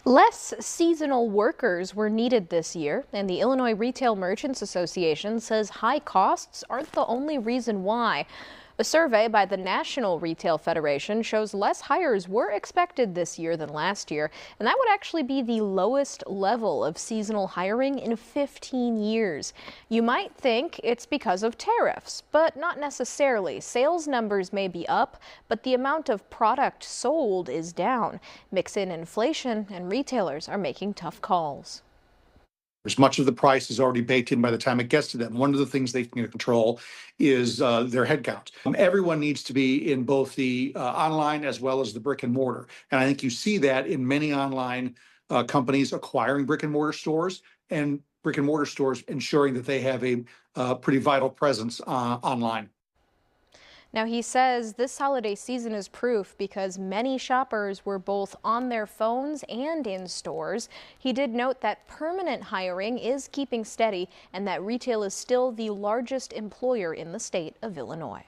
Less seasonal workers were needed this year, and the Illinois Retail Merchants Association says high costs aren't the only reason why. A survey by the National Retail Federation shows less hires were expected this year than last year, and that would actually be the lowest level of seasonal hiring in 15 years. You might think it's because of tariffs, but not necessarily. Sales numbers may be up, but the amount of product sold is down. Mix in inflation, and retailers are making tough calls. Much of the price is already baked in by the time it gets to them. One of the things they can control is their headcount. Everyone needs to be in both the online as well as the brick and mortar. And I think you see that in many online companies acquiring brick and mortar stores, and brick and mortar stores ensuring that they have a pretty vital presence online. Now, he says this holiday season is proof because many shoppers were both on their phones and in stores. He did note that permanent hiring is keeping steady and that retail is still the largest employer in the state of Illinois.